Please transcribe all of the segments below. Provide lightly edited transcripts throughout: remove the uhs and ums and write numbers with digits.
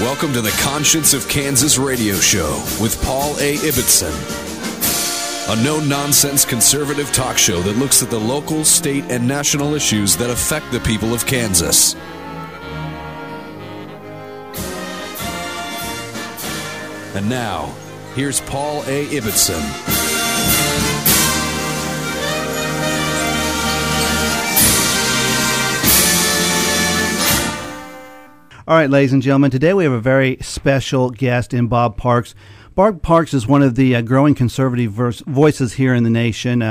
Welcome to the Conscience of Kansas radio show with Paul A. Ibbetson. A no-nonsense conservative talk show that looks at the local, state, and national issues that affect the people of Kansas. And now, here's Paul A. Ibbetson. All right, ladies and gentlemen, today we have a very special guest in Bob Parks. Bob Parks is one of the growing conservative voices here in the nation.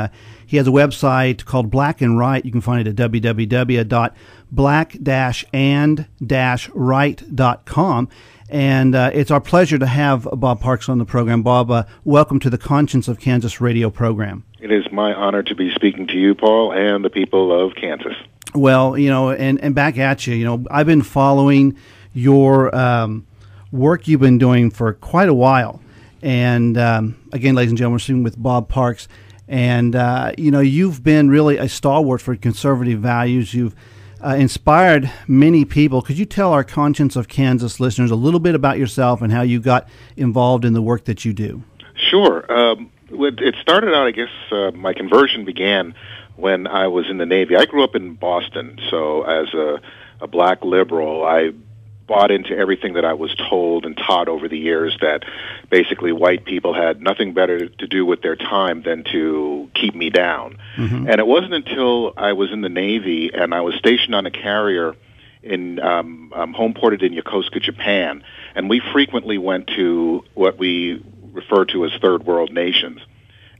He has a website called Black and Right. You can find it at www.black-and-right.com. And it's our pleasure to have Bob Parks on the program. Bob, welcome to the Conscience of Kansas radio program. It is my honor to be speaking to you, Paul, and the people of Kansas. Well, and back at you, I've been following your work you've been doing for quite a while. And again, ladies and gentlemen, we're speaking with Bob Parks. And, you've been really a stalwart for conservative values. You've inspired many people. Could you tell our Conscience of Kansas listeners a little bit about yourself and how you got involved in the work that you do? Sure. It started out, I guess, my conversion began when I was in the Navy. I grew up in Boston, so as a black liberal, I bought into everything that I was told and taught over the years, that basically white people had nothing better to do with their time than to keep me down. Mm-hmm. And it wasn't until I was in the Navy and I was stationed on a carrier in home ported in Yokosuka, Japan, and we frequently went to what we refer to as third world nations.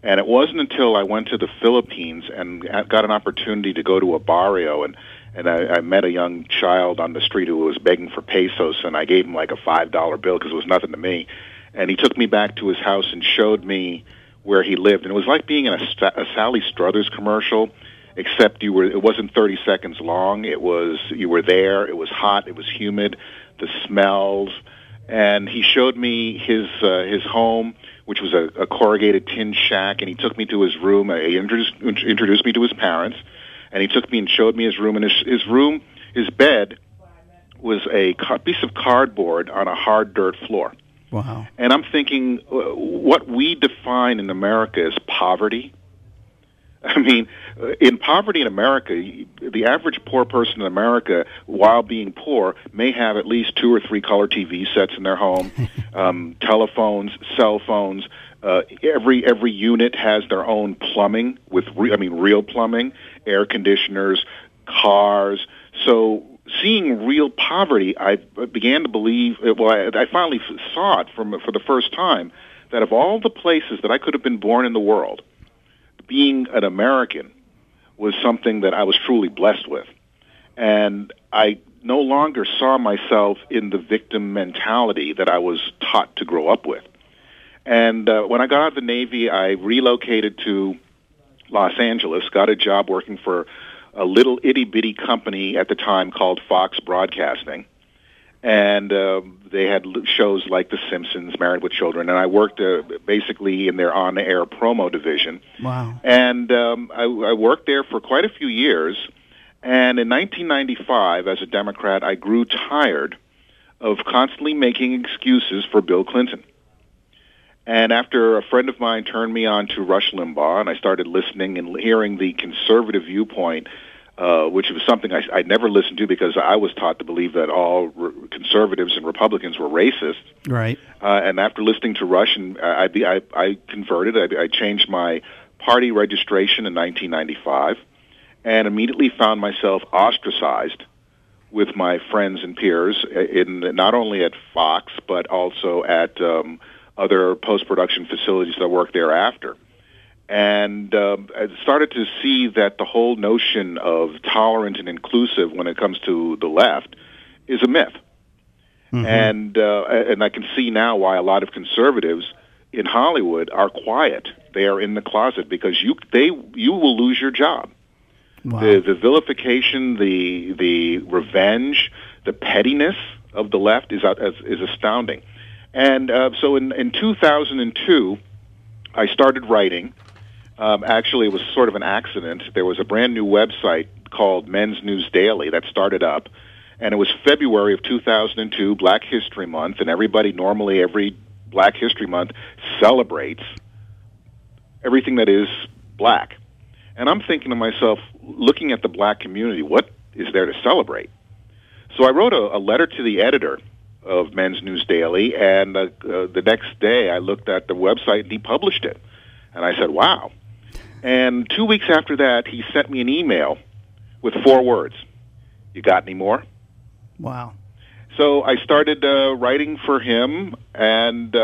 And it wasn't until I went to the Philippines and got an opportunity to go to a barrio, and I met a young child on the street who was begging for pesos, and I gave him like a $5 bill because it was nothing to me. And he took me back to his house and showed me where he lived. And it was like being in a Sally Struthers commercial, except it wasn't 30 seconds long. You were there. It was hot. It was humid. The smells. And he showed me his home, which was a corrugated tin shack, and he took me to his room. He introduced me to his parents, and he took me and showed me his room. And his bed was a piece of cardboard on a hard dirt floor. Wow. And I'm thinking, what we define in America as poverty. I mean, in poverty in America, the average poor person in America, while being poor, may have at least 2 or 3 color TV sets in their home, telephones, cell phones. Every unit has their own plumbing, real plumbing, air conditioners, cars. So seeing real poverty, I began to believe. I finally saw it for the first time, that of all the places that I could have been born in the world, being an American was something that I was truly blessed with. And I no longer saw myself in the victim mentality that I was taught to grow up with. And when I got out of the Navy, I relocated to Los Angeles, got a job working for a little itty-bitty company at the time called Fox Broadcasting. And they had shows like The Simpsons, Married with Children, and I worked basically in their on-air promo division. Wow. And I worked there for quite a few years, and in 1995, as a Democrat, I grew tired of constantly making excuses for Bill Clinton. And after a friend of mine turned me on to Rush Limbaugh, and I started listening and hearing the conservative viewpoint, which was something I never listened to because I was taught to believe that all conservatives and Republicans were racist. Right. And after listening to Rush, I converted. I changed my party registration in 1995 and immediately found myself ostracized with my friends and peers, not only at Fox, but also at other post-production facilities that worked thereafter. And I started to see that the whole notion of tolerant and inclusive when it comes to the left is a myth. Mm-hmm. And I can see now why a lot of conservatives in Hollywood are quiet. They are in the closet because you will lose your job. Wow. The vilification, the revenge, the pettiness of the left is astounding. And so in 2002, I started writing. Actually, it was sort of an accident. There was a brand new website called Men's News Daily that started up, And it was February of 2002, Black History Month, and everybody normally every Black History Month celebrates everything that is black. And I'm thinking to myself, looking at the black community, what is there to celebrate? So I wrote a letter to the editor of Men's News Daily, and the next day I looked at the website and he published it. And I said, wow. And 2 weeks after that, he sent me an email with 4 words. You got any more? Wow. So I started writing for him, and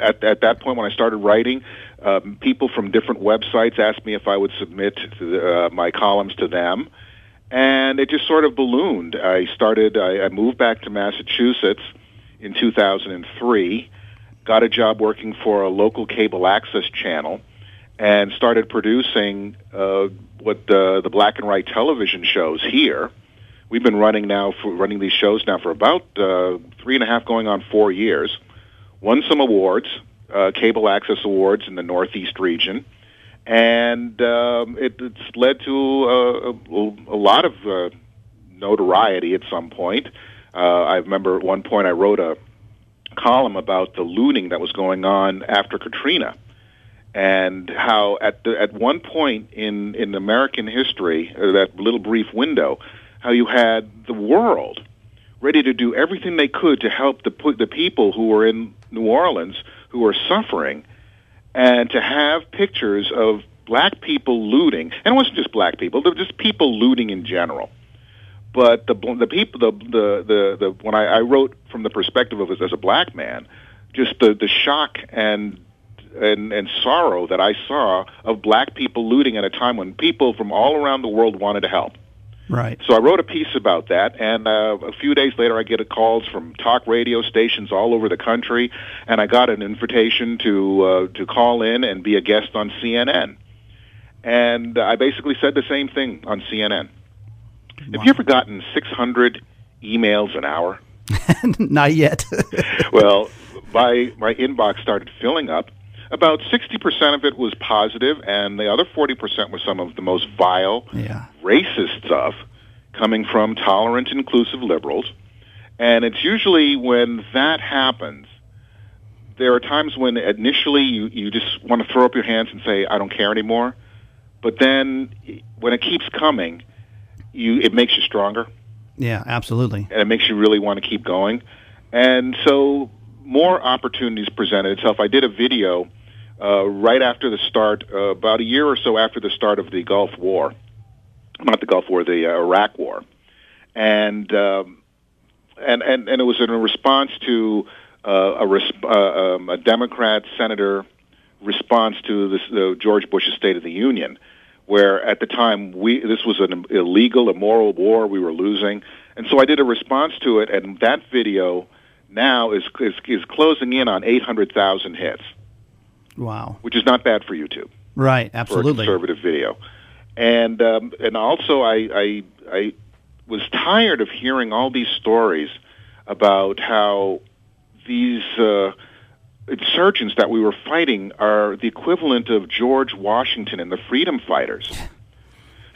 at that point when I started writing, people from different websites asked me if I would submit my columns to them, and it just sort of ballooned. I moved back to Massachusetts in 2003, got a job working for a local cable access channel, and started producing what the black and white television shows here. We've been running these shows now for about 3.5, going on 4 years. Won some awards, cable access awards in the Northeast region, and it's led to a lot of notoriety at some point. I remember at one point I wrote a column about the looting that was going on after Katrina, and how at one point in American history, that little brief window, how you had the world ready to do everything they could to help the people who were in New Orleans who were suffering, and to have pictures of black people looting, and it wasn't just black people, there were just people looting in general. But the people, when I wrote from the perspective of as a black man, just the shock and sorrow that I saw of black people looting at a time when people from all around the world wanted to help. Right. So I wrote a piece about that, and a few days later I get calls from talk radio stations all over the country, and I got an invitation to call in and be a guest on CNN. And I basically said the same thing on CNN. Wow. Have you ever gotten 600 emails an hour? Not yet. Well, my inbox started filling up. About 60% of it was positive, and the other 40% was some of the most vile, racist stuff coming from tolerant, inclusive liberals. And it's usually when that happens, there are times when initially you just want to throw up your hands and say, I don't care anymore. But then when it keeps coming, it makes you stronger. Yeah, absolutely. And it makes you really want to keep going. And so more opportunities presented itself. I did a video right after the start, about a year or so after the start of the Gulf War, not the Gulf War, the Iraq War, and it was in a response to a Democrat senator response to the George Bush's State of the Union, where at the time this was an illegal, immoral war we were losing, and so I did a response to it, and that video now is closing in on 800,000 hits. Wow. Which is not bad for YouTube. Right, absolutely. For a conservative video. And also I was tired of hearing all these stories about how these insurgents that we were fighting are the equivalent of George Washington and the freedom fighters.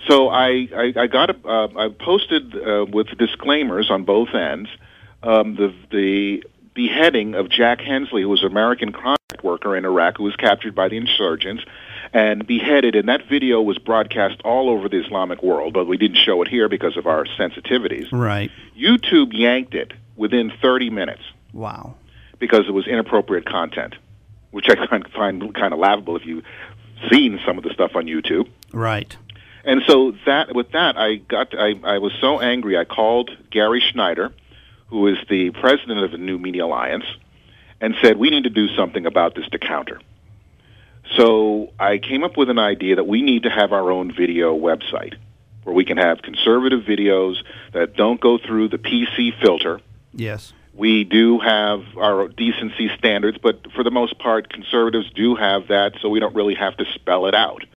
So I posted with disclaimers on both ends the beheading of Jack Hensley, who was an American contract worker in Iraq who was captured by the insurgents and beheaded, and that video was broadcast all over the Islamic world, but we didn't show it here because of our sensitivities. Right. YouTube yanked it within 30 minutes. Wow. Because it was inappropriate content, which I find kind of laughable if you've seen some of the stuff on YouTube. Right. And so I was so angry, I called Gary Schneider, who is the president of the New Media Alliance, and said, we need to do something about this to counter. So I came up with an idea that we need to have our own video website where we can have conservative videos that don't go through the PC filter. Yes. We do have our decency standards, but for the most part, conservatives do have that, so we don't really have to spell it out.